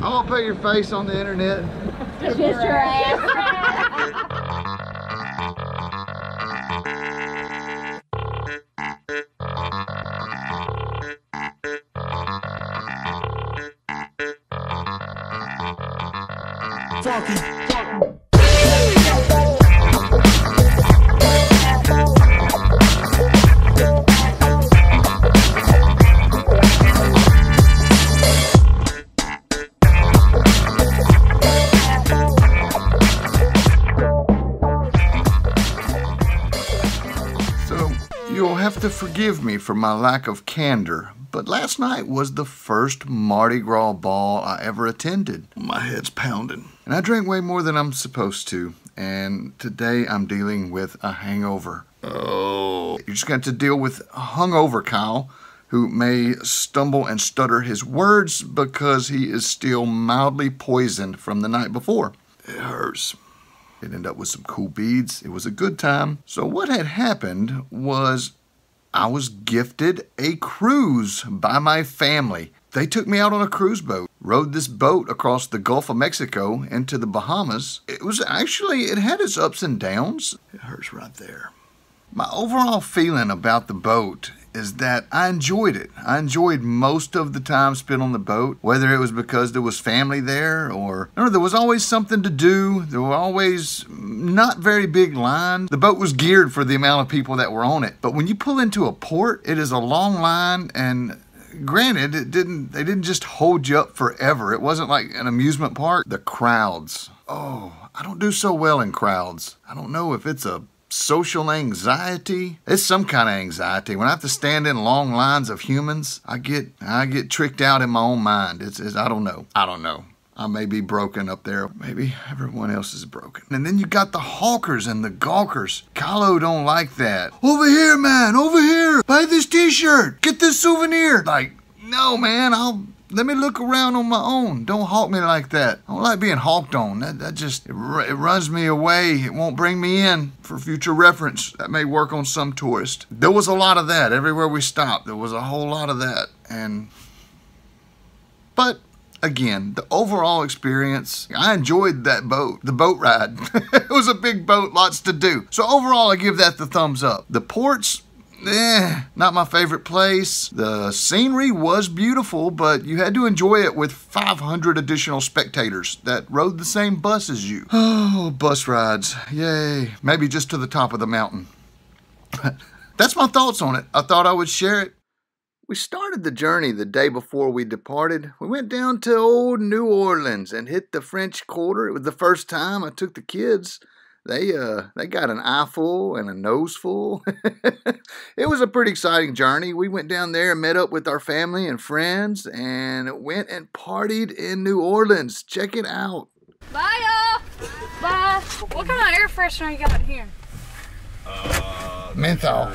I won't put your face on the internet. Just your ass. You'll have to forgive me for my lack of candor, but last night was the first Mardi Gras ball I ever attended. My head's pounding. And I drank way more than I'm supposed to, and today I'm dealing with a hangover. Oh. You're just going to deal with hungover Kyle, who may stumble and stutter his words because he is still mildly poisoned from the night before. It hurts. It ended up with some cool beads. It was a good time. So what had happened was I was gifted a cruise by my family. They took me out on a cruise boat, rode this boat across the Gulf of Mexico into the Bahamas. It had its ups and downs. It hurts right there. My overall feeling about the boat is that I enjoyed it. I enjoyed most of the time spent on the boat, whether it was because there was family there or there was always something to do. There were always not very big lines. The boat was geared for the amount of people that were on it. But when you pull into a port, it is a long line, and granted, they didn't just hold you up forever. It wasn't like an amusement park. The crowds. Oh, I don't do so well in crowds. I don't know if it's a social anxiety. It's some kind of anxiety. When I have to stand in long lines of humans, I get tricked out in my own mind. I don't know. I may be broken up there. Maybe everyone else is broken. And then you got the hawkers and the gawkers. Kylo don't like that. Over here, man, over here. Buy this t-shirt. Get this souvenir. Like, no, man, let me look around on my own. Don't hawk me like that. I don't like being hawked on. It runs me away. It won't bring me in for future reference. That may work on some tourist. There was a lot of that. Everywhere we stopped, there was a whole lot of that. But again, the overall experience, I enjoyed that boat, the boat ride. It was a big boat, lots to do. So overall, I give that the thumbs up. The ports, not my favorite place. The scenery was beautiful, but you had to enjoy it with 500 additional spectators that rode the same bus as you. Oh, bus rides. Yay. Maybe just to the top of the mountain. That's my thoughts on it. I thought I would share it. We started the journey the day before we departed. We went down to old New Orleans and hit the French Quarter. It was the first time I took the kids. They got an eyeful and a noseful. It was a pretty exciting journey. We went down there and met up with our family and friends and went and partied in New Orleans. Check it out. Bye, y'all. Bye. What kind of air freshener you got in here? Menthol.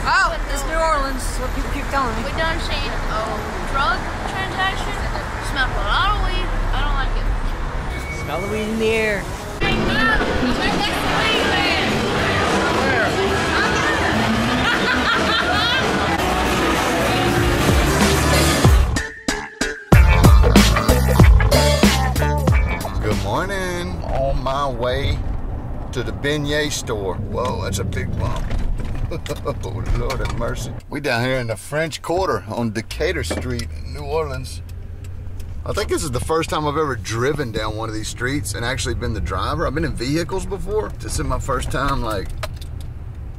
Oh, it's New Orleans. That's what people keep telling me. We done seen a drug transaction. Smelled a lot of weed. I don't like it. Smell the weed in the air. Good morning. On my way to the beignet store. Whoa, that's a big bump. Oh, Lord have mercy. We down here in the French Quarter on Decatur Street in New Orleans. I think this is the first time I've ever driven down one of these streets and actually been the driver. I've been in vehicles before. This is my first time like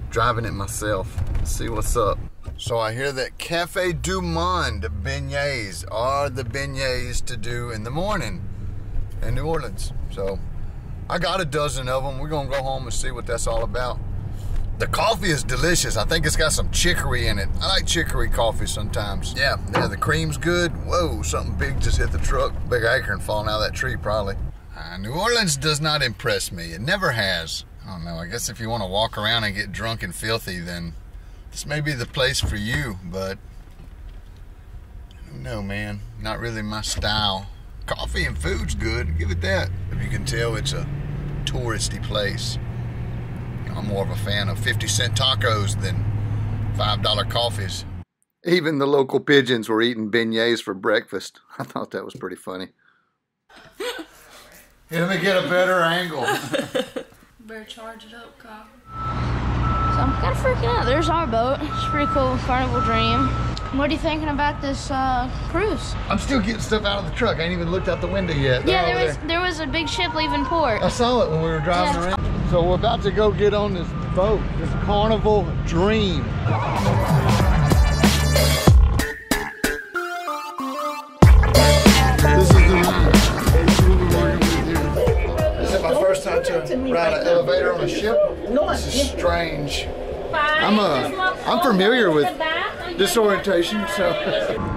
driving it myself. Let's see what's up. So I hear that Cafe du Monde beignets are the beignets to do in the morning in New Orleans. So I got a dozen of them. We're gonna go home and see what that's all about. The coffee is delicious. I think it's got some chicory in it. I like chicory coffee sometimes. Yeah, the cream's good. Whoa, something big just hit the truck. Big acorn falling out of that tree probably. New Orleans does not impress me. It never has. I don't know, I guess if you want to walk around and get drunk and filthy, then this may be the place for you, but I don't know, man. Not really my style. Coffee and food's good, give it that. If you can tell, it's a touristy place. I'm more of a fan of 50-cent tacos than $5 coffees. Even the local pigeons were eating beignets for breakfast. I thought that was pretty funny. Here, let me get a better angle. Better charge it up, Kyle. So I'm kind of freaking out. There's our boat. It's a pretty cool Carnival dream. What are you thinking about this cruise? I'm still getting stuff out of the truck. I ain't even looked out the window yet. Yeah, there was a big ship leaving port. I saw it when we were driving around. So we're about to go get on this boat, this Carnival Dream. This is the ride. This is my first time to ride an elevator on a ship. This is strange. I'm familiar with disorientation, so.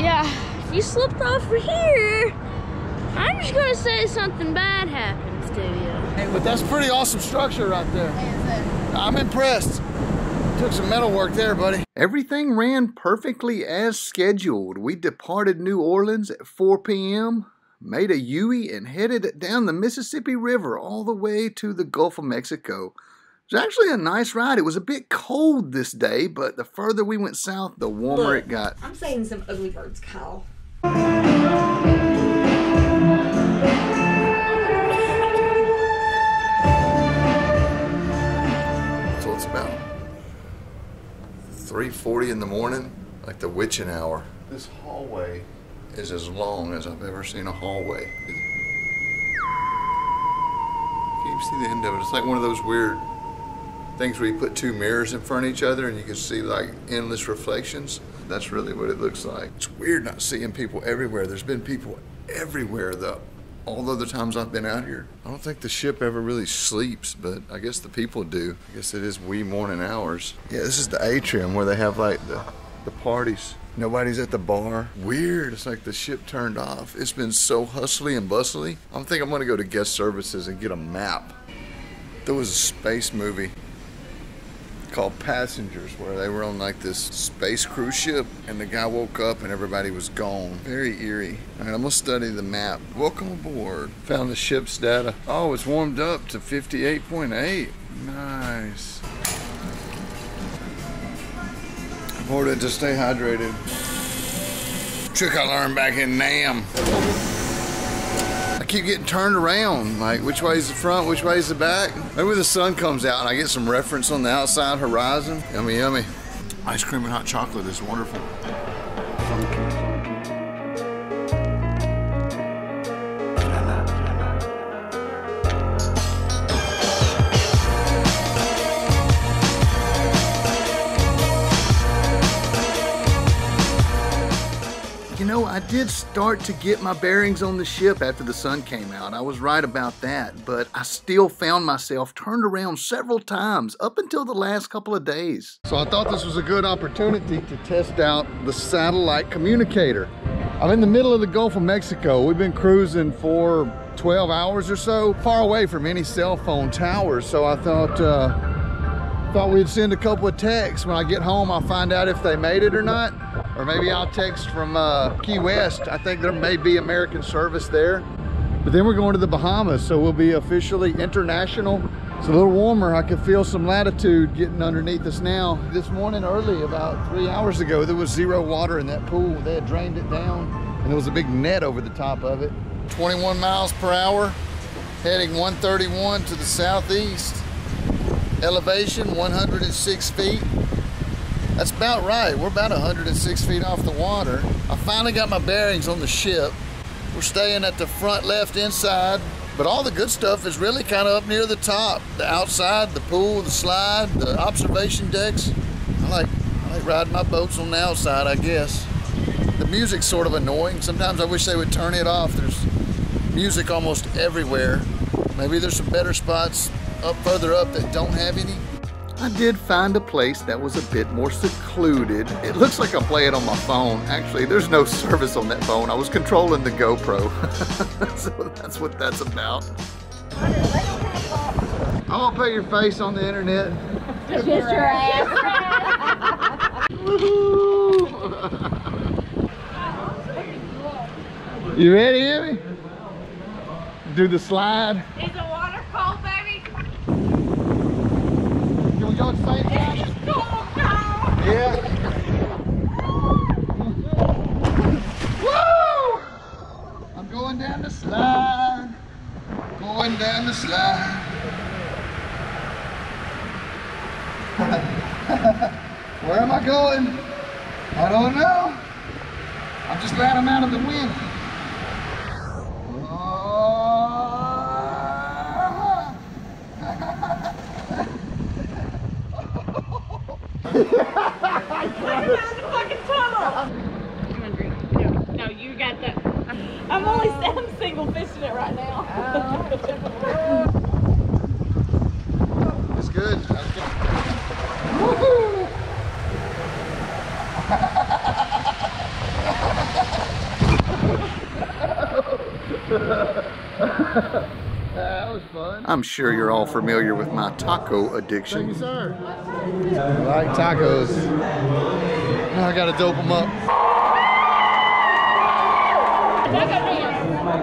Yeah, if you slipped over here, I'm just gonna say something bad happens to you. But that's pretty awesome structure right there. I'm impressed. Took some metal work there, buddy. Everything ran perfectly as scheduled. We departed New Orleans at 4 p.m., made a U-turn and headed down the Mississippi River all the way to the Gulf of Mexico. It was actually a nice ride. It was a bit cold this day, but the further we went south, the warmer it got. I'm saying some ugly words, Kyle. So it's about 3:40 in the morning, like the witching hour. This hallway is as long as I've ever seen a hallway. Can you see the end of it? It's like one of those weird things where you put two mirrors in front of each other and you can see like endless reflections. That's really what it looks like. It's weird not seeing people everywhere. There's been people everywhere though. All the other times I've been out here. I don't think the ship ever really sleeps, but I guess the people do. I guess it is wee morning hours. Yeah, this is the atrium where they have like the parties. Nobody's at the bar. Weird, it's like the ship turned off. It's been so hustly and bustly. I think I'm gonna go to guest services and get a map. There was a space movie called Passengers where they were on like this space cruise ship and the guy woke up and everybody was gone. Very eerie. All right, I'm gonna study the map. Welcome aboard. Found the ship's data. Oh, it's warmed up to 58.8. Nice. Important to stay hydrated. Trick I learned back in Nam. I keep getting turned around, like which way's the front, which way's the back. Maybe the sun comes out and I get some reference on the outside horizon. Yummy, yummy. Ice cream and hot chocolate is wonderful. You know, I did start to get my bearings on the ship after the sun came out. I was right about that, but I still found myself turned around several times up until the last couple of days. So I thought this was a good opportunity to test out the satellite communicator. I'm in the middle of the Gulf of Mexico. We've been cruising for 12 hours or so, far away from any cell phone towers. So I thought we'd send a couple of texts. When I get home, I'll find out if they made it or not. Or maybe I'll text from Key West. I think there may be American service there. But then we're going to the Bahamas, so we'll be officially international. It's a little warmer. I can feel some latitude getting underneath us now. This morning early, about 3 hours ago, there was zero water in that pool. They had drained it down, and there was a big net over the top of it. 21 miles per hour, heading 131 to the southeast. Elevation 106 feet. That's about right. We're about 106 feet off the water. I finally got my bearings on the ship. We're staying at the front left inside, but all the good stuff is really kind of up near the top. The outside, the pool, the slide, the observation decks. I like riding my boats on the outside, I guess. The music's sort of annoying. Sometimes I wish they would turn it off. There's music almost everywhere. Maybe there's some better spots up further up that don't have any. I did find a place that was a bit more secluded. It looks like I'm playing on my phone. Actually, there's no service on that phone. I was controlling the GoPro. So that's what that's about. I won't put your face on the internet. Just your ass. You ready, Emmy? Do the slide. Is the water cold, baby? Can we go at the same time? It's cold, cold. Yeah. the slide. Where am I going? I don't know. I'm just glad I'm out of the wind. No, you got that. I'm single fishing it right now. It's good. Woohoo! That was fun. I'm sure you're all familiar with my taco addiction. Thank you, sir. I like tacos. Now I gotta dope them up.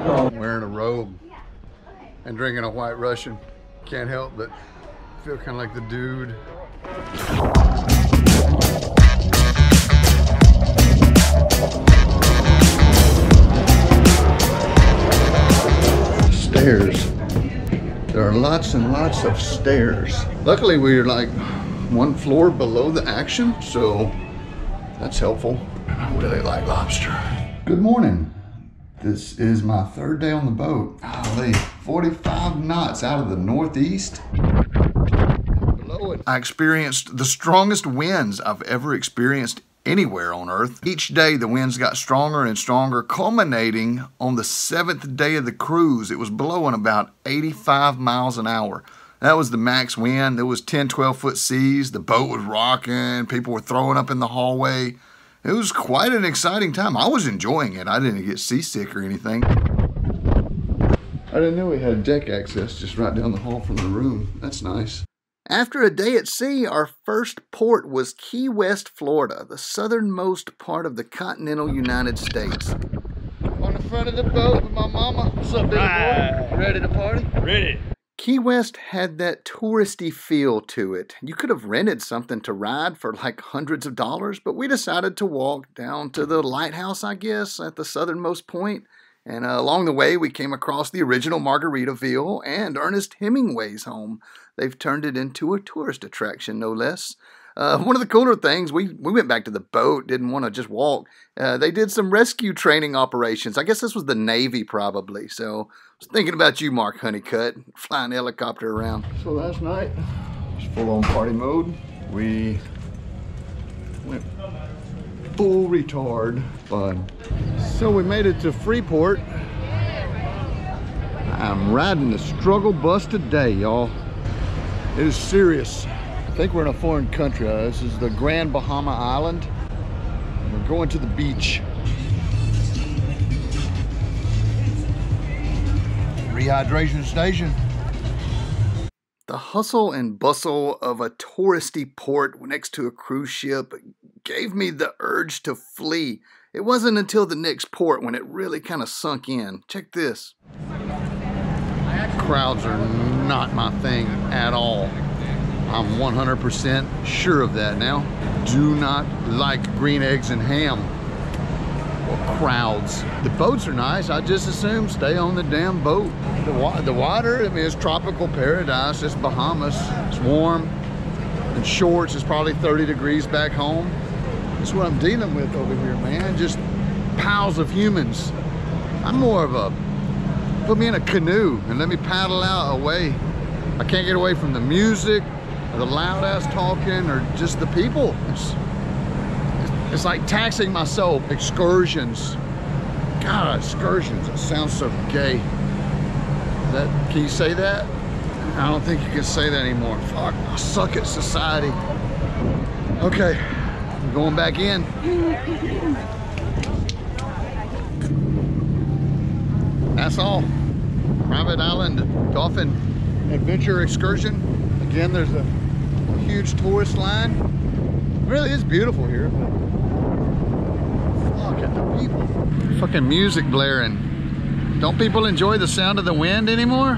I'm wearing a robe and drinking a White Russian. Can't help but feel kind of like the dude. Stairs. There are lots and lots of stairs. Luckily, we're like one floor below the action, so that's helpful. I really like lobster. Good morning. This is my third day on the boat. Golly, 45 knots out of the northeast. Below it, I experienced the strongest winds I've ever experienced anywhere on Earth. Each day the winds got stronger and stronger, culminating on the 7th day of the cruise. It was blowing about 85 miles an hour. That was the max wind. There was 10, 12-foot seas. The boat was rocking. People were throwing up in the hallway. It was quite an exciting time. I was enjoying it. I didn't get seasick or anything. I didn't know we had deck access just right down the hall from the room. That's nice. After a day at sea, our first port was Key West, Florida, the southernmost part of the continental United States. On the front of the boat with my mama. What's up, baby boy? Ready to party? Ready. Key West had that touristy feel to it. You could have rented something to ride for like hundreds of dollars, but we decided to walk down to the lighthouse, I guess, at the southernmost point. And along the way, we came across the original Margaritaville and Ernest Hemingway's home. They've turned it into a tourist attraction, no less. One of the cooler things, we went back to the boat, didn't want to just walk. They did some rescue training operations. I guess this was the Navy probably. So I was thinking about you, Mark Honeycutt, flying a helicopter around. So last night, it was full on party mode. We went full retard fun. So we made it to Freeport. I'm riding the struggle bus today, y'all. It is serious. I think we're in a foreign country. This is the Grand Bahama Island. We're going to the beach. Rehydration station. The hustle and bustle of a touristy port next to a cruise ship gave me the urge to flee. It wasn't until the next port when it really kind of sunk in. Check this. Crowds are not my thing at all. I'm 100% sure of that now. Do not like green eggs and ham or crowds. The boats are nice. I just assume stay on the damn boat. The water, I mean, it's tropical paradise. It's Bahamas. It's warm. In shorts, it's probably 30 degrees back home. That's what I'm dealing with over here, man. Just piles of humans. I'm more of a, put me in a canoe and let me paddle out away. I can't get away from the music, or the loud ass talking, or just the people. It's like taxing my soul. Excursions. God, excursions. That sounds so gay. Can you say that? I don't think you can say that anymore. Fuck, I suck at society. Okay, I'm going back in. That's all. Private island dolphin adventure excursion. Again, there's a huge tourist line. It really is beautiful here. Look at the people. Fucking music blaring. Don't people enjoy the sound of the wind anymore?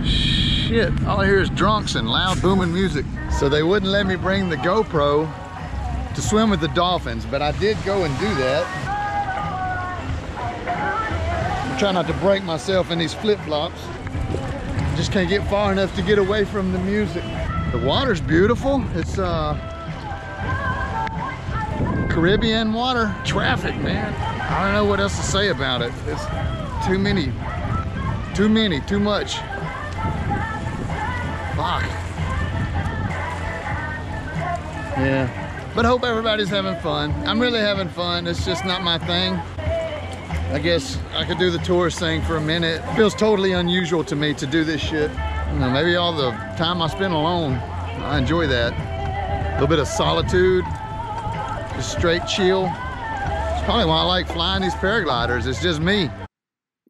Shit, all I hear is drunks and loud booming music. So they wouldn't let me bring the GoPro to swim with the dolphins, but I did go and do that. I'm trying not to break myself in these flip-flops. just can't get far enough to get away from the music. The water's beautiful. It's Caribbean water. Traffic, man. I don't know what else to say about it. It's too much. Fuck. Yeah. But I hope everybody's having fun. I'm really having fun. It's just not my thing. I guess I could do the tourist thing for a minute. It feels totally unusual to me to do this shit. You know, maybe all the time I spend alone, I enjoy that. A little bit of solitude, just straight chill. It's probably why I like flying these paragliders. It's just me.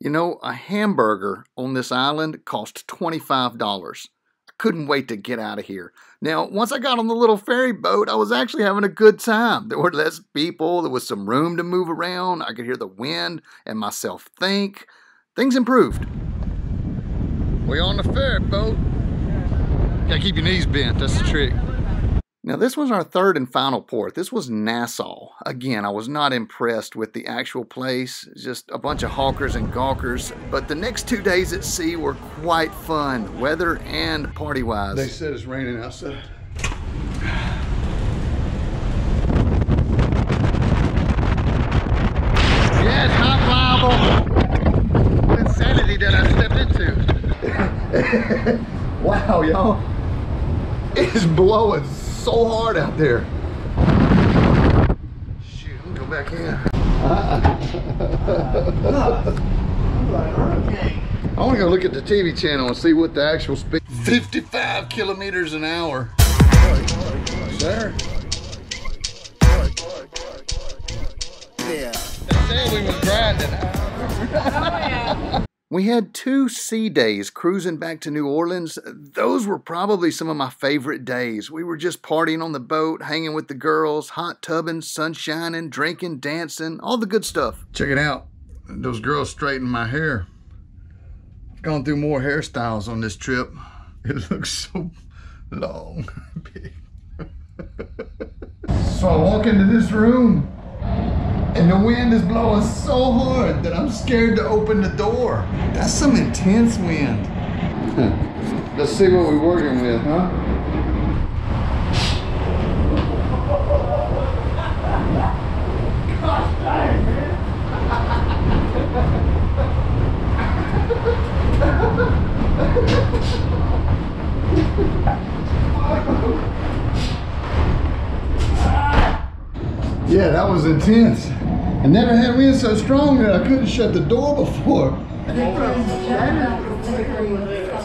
You know, a hamburger on this island cost $25. I couldn't wait to get out of here. Now, once I got on the little ferry boat, I was actually having a good time. There were less people. There was some room to move around. I could hear the wind and myself think. Things improved. We're on the ferry boat. Gotta keep your knees bent. That's the trick. Now, this was our third and final port. This was Nassau. Again, I was not impressed with the actual place. Just a bunch of hawkers and gawkers. But the next 2 days at sea were quite fun, weather and party-wise. They said it's raining outside. Yeah, it's not viable. Insanity that I stepped into. Wow, y'all. It's blowing so hard out there. Shoot, I'm gonna go back in. I want to go look at the TV channel and see what the actual speed. 55 kilometers an hour. Sir. Yeah. They said we was grinding. We had 2 sea days cruising back to New Orleans. Those were probably some of my favorite days. We were just partying on the boat, hanging with the girls, hot tubbing, sun shining, drinking, dancing, all the good stuff. Check it out. Those girls straightened my hair. I've gone through more hairstyles on this trip. It looks so long. Big. So I walk into this room, and the wind is blowing so hard that I'm scared to open the door. That's some intense wind. Let's see what we're working with, huh? Gosh dang, man. Yeah, that was intense. I never had wind so strong that I couldn't shut the door before.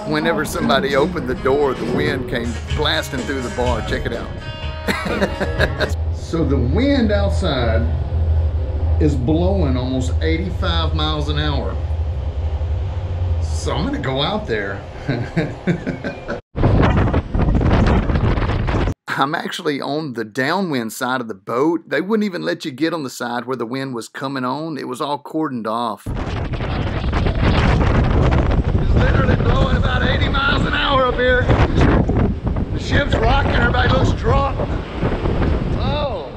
Whenever somebody opened the door, the wind came blasting through the bar. Check it out. So the wind outside is blowing almost 85 miles an hour. So I'm gonna go out there. I'm actually on the downwind side of the boat. They wouldn't even let you get on the side where the wind was coming on. It was all cordoned off. It's literally blowing about 80 miles an hour up here. The ship's rocking, everybody looks drunk. Oh.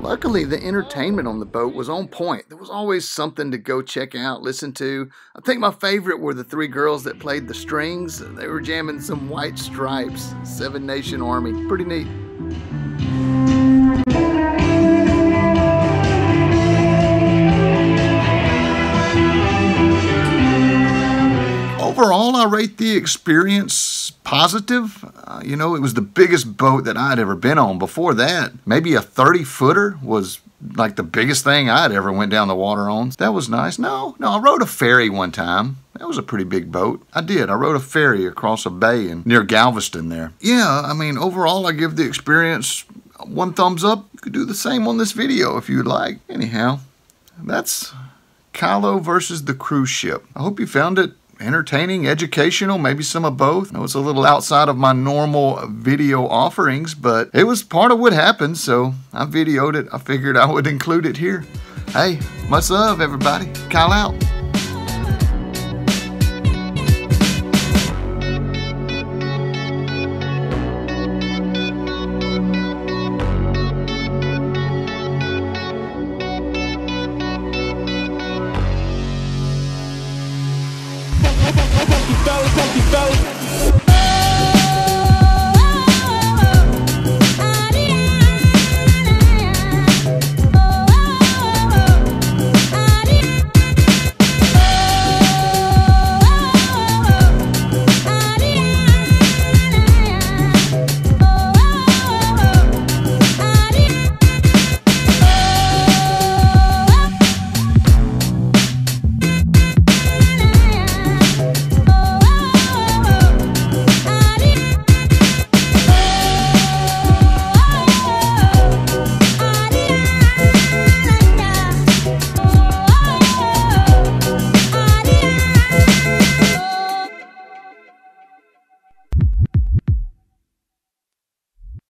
Luckily, the entertainment on the boat was on point. There was always something to go check out, listen to. I think my favorite were the 3 girls that played the strings. They were jamming some White Stripes, 7 Nation Army. Pretty neat. Overall, I rate the experience positive. You know, it was the biggest boat that I'd ever been on. Before that, maybe a 30-footer was like the biggest thing I'd ever went down the water on. That was nice. No, I rode a ferry one time. That was a pretty big boat. I did. I rode a ferry across a bay near Galveston there. Yeah, I mean, overall, I give the experience 1 thumbs up. You could do the same on this video if you'd like. Anyhow, that's Kylo versus the cruise ship. I hope you found it entertaining, educational, maybe some of both. I know it's a little outside of my normal video offerings, but it was part of what happened, so I videoed it. I figured I would include it here. Hey, much love, everybody. Kyle out. Funky fellas. Bye.